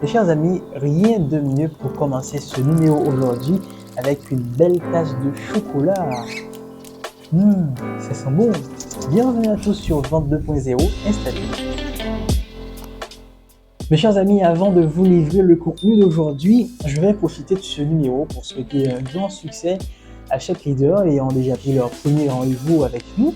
Mes chers amis, rien de mieux pour commencer ce numéro aujourd'hui avec une belle tasse de chocolat. Ça sent bon. Bienvenue à tous sur Vente 2.0, installez-vous. Mes chers amis, avant de vous livrer le contenu d'aujourd'hui, je vais profiter de ce numéro pour souhaiter un grand succès à chaque leader ayant déjà pris leur premier rendez-vous avec nous,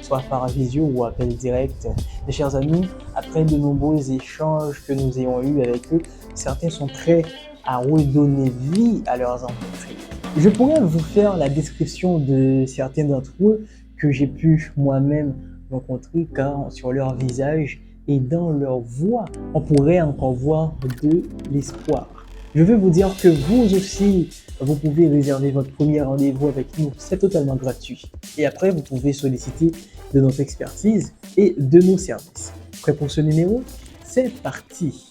soit par visio ou appel direct. Mes chers amis, après de nombreux échanges que nous ayons eus avec eux, certains sont prêts à redonner vie à leurs entreprises. Je pourrais vous faire la description de certains d'entre eux que j'ai pu moi-même rencontrer, car sur leur visage et dans leur voix, on pourrait encore voir de l'espoir. Je veux vous dire que vous aussi, vous pouvez réserver votre premier rendez-vous avec nous, c'est totalement gratuit. Et après, vous pouvez solliciter de notre expertise et de nos services. Prêt pour ce numéro? C'est parti!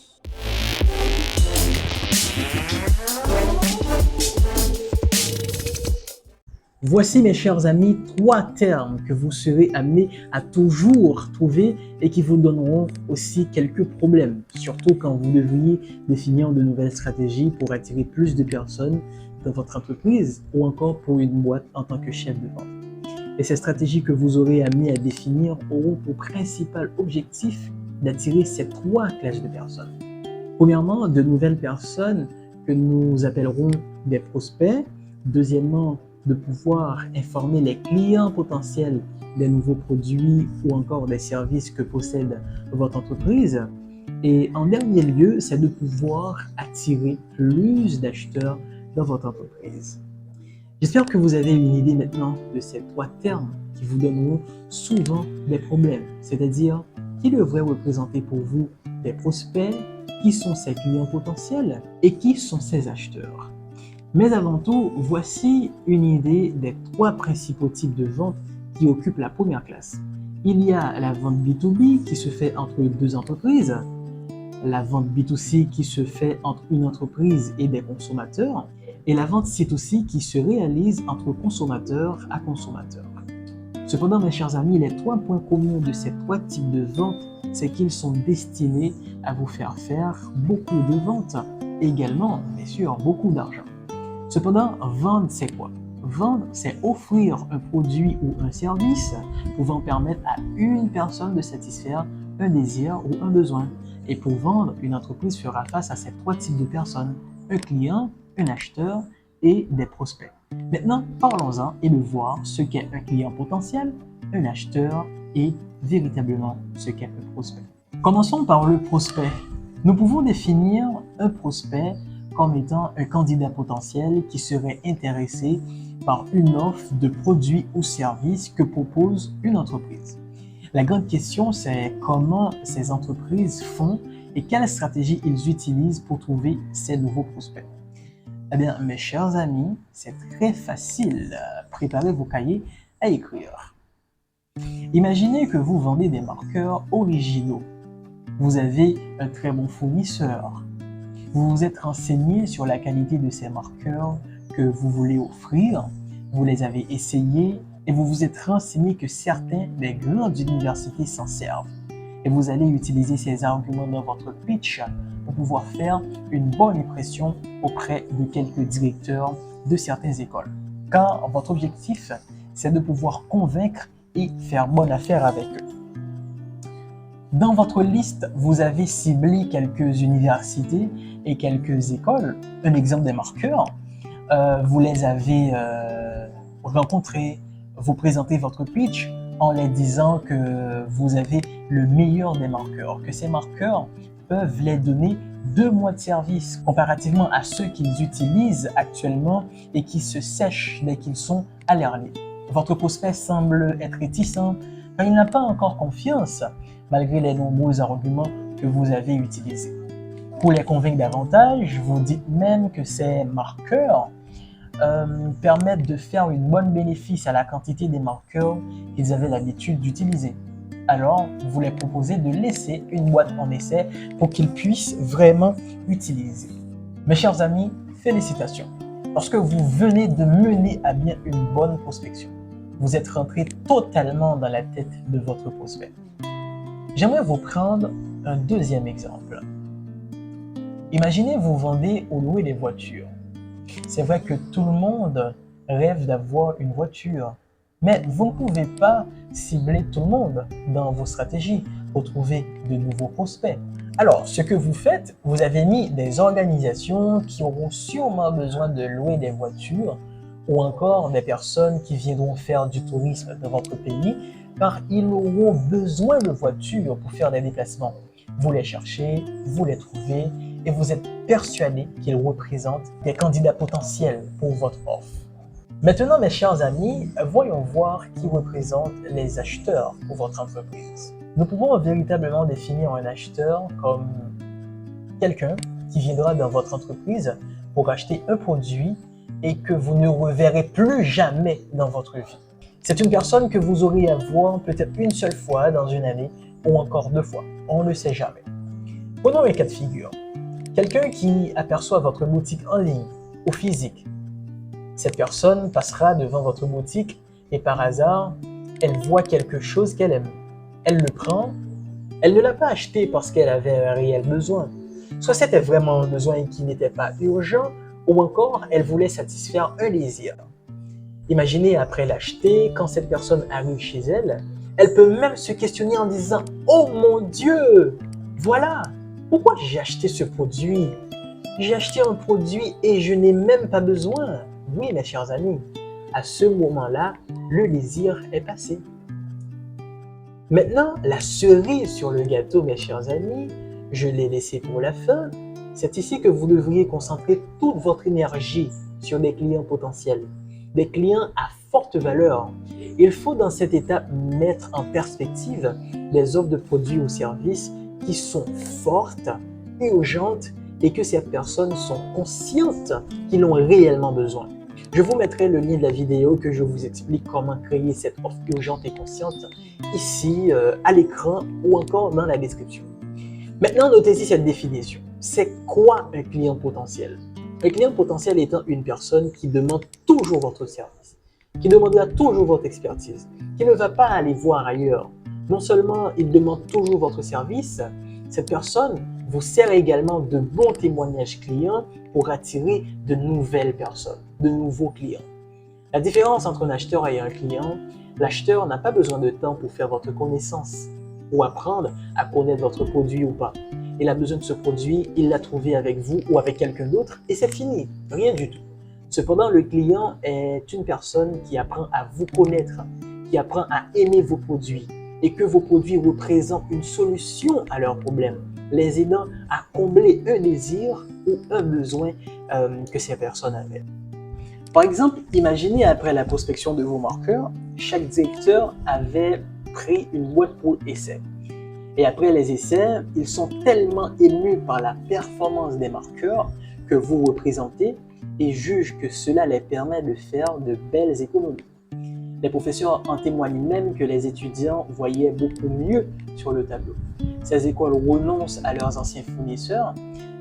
Voici mes chers amis, 3 termes que vous serez amenés à toujours trouver et qui vous donneront aussi quelques problèmes, surtout quand vous devriez définir de nouvelles stratégies pour attirer plus de personnes dans votre entreprise ou encore pour une boîte en tant que chef de vente. Et ces stratégies que vous aurez amenées à définir auront pour principal objectif d'attirer ces 3 classes de personnes. Premièrement, de nouvelles personnes que nous appellerons des prospects. Deuxièmement, de pouvoir informer les clients potentiels des nouveaux produits ou encore des services que possède votre entreprise. Et en dernier lieu, c'est de pouvoir attirer plus d'acheteurs dans votre entreprise. J'espère que vous avez une idée maintenant de ces 3 termes qui vous donneront souvent des problèmes, c'est-à-dire qui devraient représenter pour vous des prospects, qui sont ces clients potentiels et qui sont ces acheteurs. Mais avant tout, voici une idée des 3 principaux types de ventes qui occupent la première classe. Il y a la vente B2B qui se fait entre 2 entreprises, la vente B2C qui se fait entre une entreprise et des consommateurs, et la vente C2C qui se réalise entre consommateur à consommateur. Cependant, mes chers amis, les 3 points communs de ces 3 types de ventes, c'est qu'ils sont destinés à vous faire beaucoup de ventes, et également, bien sûr, beaucoup d'argent. Cependant, vendre, c'est quoi? Vendre, c'est offrir un produit ou un service pouvant permettre à une personne de satisfaire un désir ou un besoin. Et pour vendre, une entreprise fera face à ces 3 types de personnes, un client, un acheteur et des prospects. Maintenant, parlons-en et de voir ce qu'est un client potentiel, un acheteur et véritablement ce qu'est un prospect. Commençons par le prospect. Nous pouvons définir un prospect comme étant un candidat potentiel qui serait intéressé par une offre de produit ou service que propose une entreprise. La grande question, c'est comment ces entreprises font et quelles stratégies ils utilisent pour trouver ces nouveaux prospects. Eh bien, mes chers amis, c'est très facile. Préparez vos cahiers à écrire. Imaginez que vous vendez des marqueurs originaux. Vous avez un très bon fournisseur. Vous vous êtes renseigné sur la qualité de ces marqueurs que vous voulez offrir, vous les avez essayés et vous vous êtes renseigné que certains des grandes universités s'en servent. Et vous allez utiliser ces arguments dans votre pitch pour pouvoir faire une bonne impression auprès de quelques directeurs de certaines écoles. Car votre objectif, c'est de pouvoir convaincre et faire bonne affaire avec eux. Dans votre liste, vous avez ciblé quelques universités et quelques écoles. Un exemple des marqueurs, vous les avez rencontrés, vous présentez votre pitch en les disant que vous avez le meilleur des marqueurs, que ces marqueurs peuvent les donner 2 mois de service comparativement à ceux qu'ils utilisent actuellement et qui se sèchent dès qu'ils sont à l'air libre. Votre prospect semble être réticent car il n'a pas encore confiance malgré les nombreux arguments que vous avez utilisés. Pour les convaincre davantage, vous dites même que ces marqueurs permettent de faire une bonne bénéfice à la quantité des marqueurs qu'ils avaient l'habitude d'utiliser. Alors, vous les proposez de laisser une boîte en essai pour qu'ils puissent vraiment utiliser. Mes chers amis, félicitations! Parce que vous venez de mener à bien une bonne prospection. Vous êtes rentré totalement dans la tête de votre prospect. J'aimerais vous prendre un deuxième exemple. Imaginez vous vendez ou louez des voitures. C'est vrai que tout le monde rêve d'avoir une voiture, mais vous ne pouvez pas cibler tout le monde dans vos stratégies pour trouver de nouveaux prospects. Alors, ce que vous faites, vous avez mis des organisations qui auront sûrement besoin de louer des voitures ou encore des personnes qui viendront faire du tourisme dans votre pays car ils auront besoin de voitures pour faire des déplacements. Vous les cherchez, vous les trouvez et vous êtes persuadé qu'ils représentent des candidats potentiels pour votre offre. Maintenant, mes chers amis, voyons voir qui représente les acheteurs pour votre entreprise. Nous pouvons véritablement définir un acheteur comme quelqu'un qui viendra dans votre entreprise pour acheter un produit et que vous ne reverrez plus jamais dans votre vie. C'est une personne que vous aurez à voir peut-être une seule fois dans une année ou encore 2 fois. On ne sait jamais. Prenons un cas de figure. Quelqu'un qui aperçoit votre boutique en ligne ou physique. Cette personne passera devant votre boutique et par hasard, elle voit quelque chose qu'elle aime. Elle le prend. Elle ne l'a pas acheté parce qu'elle avait un réel besoin. Soit c'était vraiment un besoin qui n'était pas urgent, ou encore elle voulait satisfaire un désir. Imaginez après l'acheter, quand cette personne arrive chez elle, elle peut même se questionner en disant « Oh mon Dieu, voilà, pourquoi j'ai acheté ce produit? J'ai acheté un produit et je n'ai même pas besoin. » Oui, mes chers amis, à ce moment-là, le désir est passé. Maintenant, la cerise sur le gâteau, mes chers amis, je l'ai laissé pour la fin. C'est ici que vous devriez concentrer toute votre énergie sur des clients potentiels, des clients à forte valeur. Il faut dans cette étape mettre en perspective des offres de produits ou services qui sont fortes, urgentes et que ces personnes sont conscientes qu'ils ont réellement besoin. Je vous mettrai le lien de la vidéo que je vous explique comment créer cette offre urgente et consciente ici à l'écran ou encore dans la description. Maintenant, notez-y cette définition. C'est quoi un client potentiel? Un client potentiel étant une personne qui demande toujours votre service, qui demandera toujours votre expertise, qui ne va pas aller voir ailleurs. Non seulement il demande toujours votre service, cette personne vous sert également de bons témoignages clients pour attirer de nouvelles personnes, de nouveaux clients. La différence entre un acheteur et un client, l'acheteur n'a pas besoin de temps pour faire votre connaissance ou apprendre à connaître votre produit ou pas. Il a besoin de ce produit, il l'a trouvé avec vous ou avec quelqu'un d'autre et c'est fini, rien du tout. Cependant, le client est une personne qui apprend à vous connaître, qui apprend à aimer vos produits et que vos produits représentent une solution à leurs problèmes, les aidant à combler un désir ou un besoin que ces personnes avaient. Par exemple, imaginez après la prospection de vos marqueurs, chaque directeur avait pris une boîte pour essai. Et après les essais, ils sont tellement émus par la performance des marqueurs que vous représentez et jugent que cela les permet de faire de belles économies. Les professeurs en témoignent même que les étudiants voyaient beaucoup mieux sur le tableau. Ces écoles renoncent à leurs anciens fournisseurs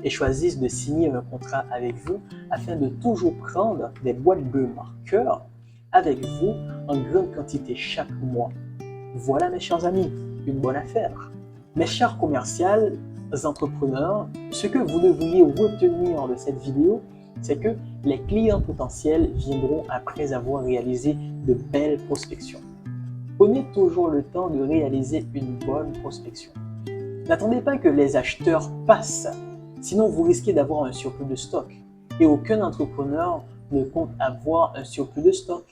et choisissent de signer un contrat avec vous afin de toujours prendre des boîtes de marqueurs avec vous en grande quantité chaque mois. Voilà mes chers amis, une bonne affaire. Mes chers commerciaux, entrepreneurs, ce que vous devriez retenir de cette vidéo, c'est que les clients potentiels viendront après avoir réalisé de belles prospections. Prenez toujours le temps de réaliser une bonne prospection. N'attendez pas que les acheteurs passent, sinon vous risquez d'avoir un surplus de stock. Et aucun entrepreneur ne compte avoir un surplus de stock.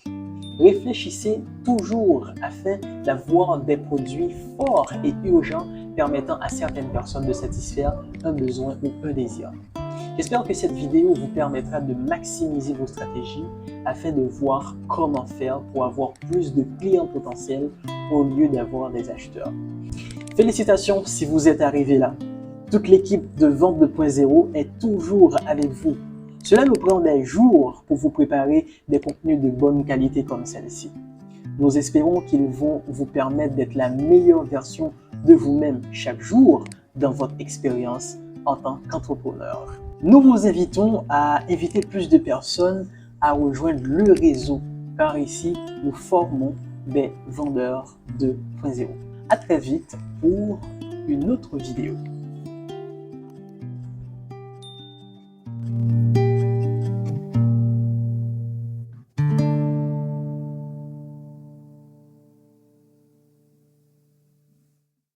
Réfléchissez toujours afin d'avoir des produits forts et urgents permettant à certaines personnes de satisfaire un besoin ou un désir. J'espère que cette vidéo vous permettra de maximiser vos stratégies afin de voir comment faire pour avoir plus de clients potentiels au lieu d'avoir des acheteurs. Félicitations si vous êtes arrivé là. Toute l'équipe de Vente 2.0 est toujours avec vous. Cela nous prend des jours pour vous préparer des contenus de bonne qualité comme celle-ci. Nous espérons qu'ils vont vous permettre d'être la meilleure version de vous-même chaque jour dans votre expérience en tant qu'entrepreneur. Nous vous invitons à inviter plus de personnes à rejoindre le réseau, car ici, nous formons des vendeurs 2.0. À très vite pour une autre vidéo.